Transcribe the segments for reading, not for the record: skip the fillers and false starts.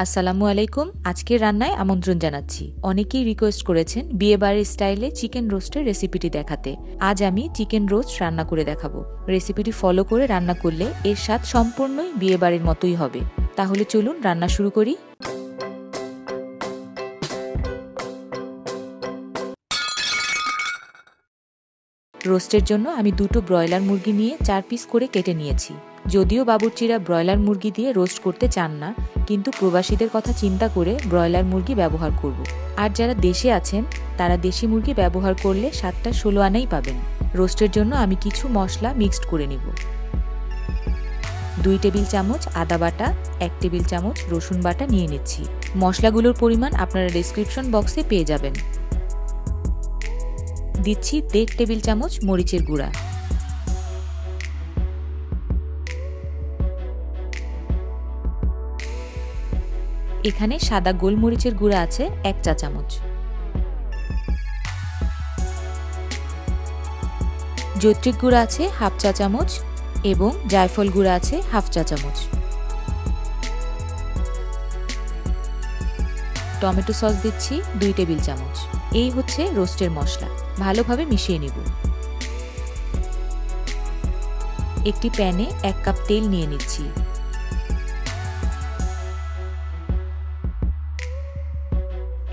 আসসালামু আলাইকুম। আজকের রান্নায় আমন্ত্রণ জানাচ্ছি। অনেকেই রিকোয়েস্ট করেছেন বিয়েবাড়ির স্টাইলে চিকেন রোস্টের রেসিপিটি দেখাতে। আজ আমি চিকেন রোস্ট রান্না করে দেখাবো। রেসিপিটি ফলো করে রান্না করলে এর স্বাদ সম্পূর্ণই বিয়েবাড়ির মতোই হবে। তাহলে চলুন রান্না শুরু করি। রোস্টের জন্য আমি দুটো ব্রয়লার মুরগি নিয়ে 4 পিস করে কেটে নিয়েছি। যদিও বাবুর্চিরা ব্রয়লার মুরগি দিয়ে রোস্ট করতে চান না, কিন্তু প্রবাসীদের কথা চিন্তা করে ব্রয়লার মুরগি ব্যবহার করব। আর যারা দেশে আছেন তারা দেশি মুরগি ব্যবহার করলে স্বাদটা 16 আনাই পাবেন। রোস্টের জন্য আমি কিছু মশলা মিক্সড করে নিব। 2 টেবিল চামচ আদা বাটা, 1 টেবিল চামচ রসুন বাটা নিয়ে নিচ্ছি। মশলাগুলোর পরিমাণ আপনারা ডেসক্রিপশন বক্সে পেয়ে যাবেন। দিচ্ছি 1.5 টেবিল চামচ মরিচের গুঁড়া, এখানে সাদা গোলমরিচের গুঁড়া আছে 1 চা চামচ, জৈত্রিক গুঁড়া আছে 1/2 চা চামচ এবং জায়ফল গুঁড়া আছে 1/2 চা চামচ। টমেটো সস দিচ্ছি 2 টেবিল চামচ। এই হচ্ছে রোস্টের মশলা। ভালোভাবে মিশিয়ে নিব। একটি প্যানে 1 কাপ তেল নিয়ে নিচ্ছি।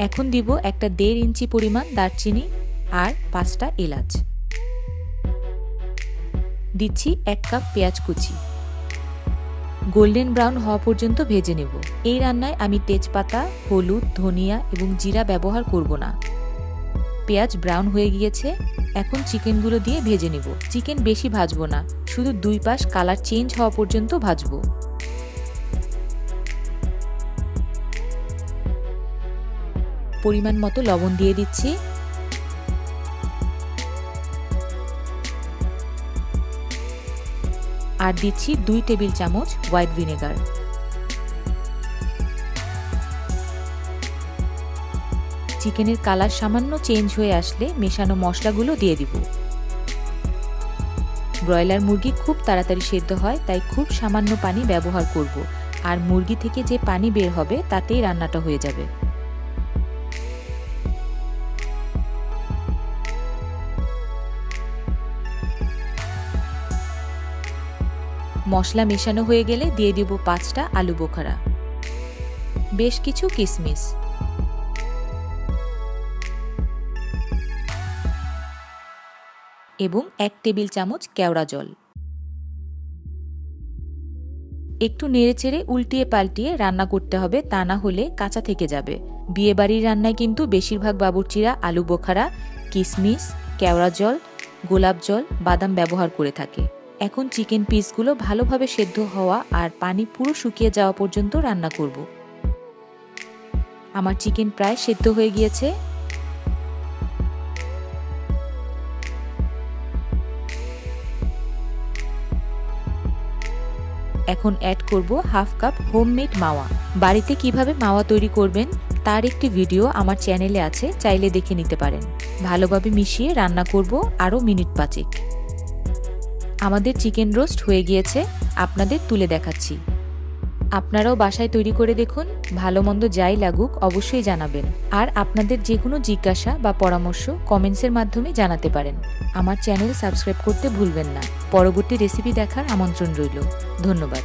এখন দিব একটা 1.5 ইঞ্চি পরিমাণ দারচিনি আর 5টা এলাচ। দিচ্ছি 1 কাপ পেঁয়াজ কুচি। গোল্ডেন ব্রাউন হওয়া পর্যন্ত ভেজে নেব। এই রান্নায় আমি তেজপাতা, হলুদ, ধনিয়া এবং জিরা ব্যবহার করব না। পেঁয়াজ ব্রাউন হয়ে গিয়েছে। এখন চিকেনগুলো দিয়ে ভেজে নেব। চিকেন বেশি ভাজবো না, শুধু 2 পাশ কালার চেঞ্জ হওয়া পর্যন্ত ভাজবো। পরিমাণ মতো লবণ দিয়ে দিচ্ছি। আর দিচ্ছি 2 টেবিল চামচ হোয়াইট ভিনেগার। চিকেনের কালার সামান্য চেঞ্জ হয়ে আসলে মেশানো মশলাগুলো দিয়ে দিব। ব্রয়লার মুরগি খুব তাড়াতাড়ি সেদ্ধ হয়, তাই খুব সামান্য পানি ব্যবহার করব। আর মুরগি থেকে যে পানি বের হবে তাতেই রান্নাটা হয়ে যাবে। মশলা মেশানো হয়ে গেলে দিয়ে দিব 5টা আলু বোখারা, বেশ কিছু কিশমিশ এবং 1 টেবিল চামচ কেওড়া জল। একটু নেড়েচেড়ে উল্টিয়ে পাল্টিয়ে রান্না করতে হবে, তা না হলে কাঁচা থেকে যাবে। বিয়েবাড়ির রান্নায় কিন্তু বেশিরভাগ বাবুর্চিরা আলু বোখারা, কিশমিশ, কেওড়া জল, গোলাপ জল, বাদাম ব্যবহার করে থাকে। এখন চিকেন পিসগুলো ভালোভাবে সেদ্ধ হওয়া আর পানি পুরো শুকিয়ে যাওয়া পর্যন্ত রান্না করব। আমার চিকেন প্রায় সেদ্ধ হয়ে গিয়েছে। এখন অ্যাড করব 1/2 কাপ হোমমেড মাওয়া। বাড়িতে কিভাবে মাওয়া তৈরি করবেন তার একটি ভিডিও আমার চ্যানেলে আছে, চাইলে দেখে নিতে পারেন। ভালোভাবে মিশিয়ে রান্না করব আরও মিনিট 5। আমাদের চিকেন রোস্ট হয়ে গিয়েছে, আপনাদের তুলে দেখাচ্ছি। আপনারাও বাসায় তৈরি করে দেখুন। ভালো মন্দ যাই লাগুক অবশ্যই জানাবেন। আর আপনাদের যে কোনো জিজ্ঞাসা বা পরামর্শ কমেন্টসের মাধ্যমে জানাতে পারেন। আমার চ্যানেল সাবস্ক্রাইব করতে ভুলবেন না। পরবর্তী রেসিপি দেখার আমন্ত্রণ রইল। ধন্যবাদ।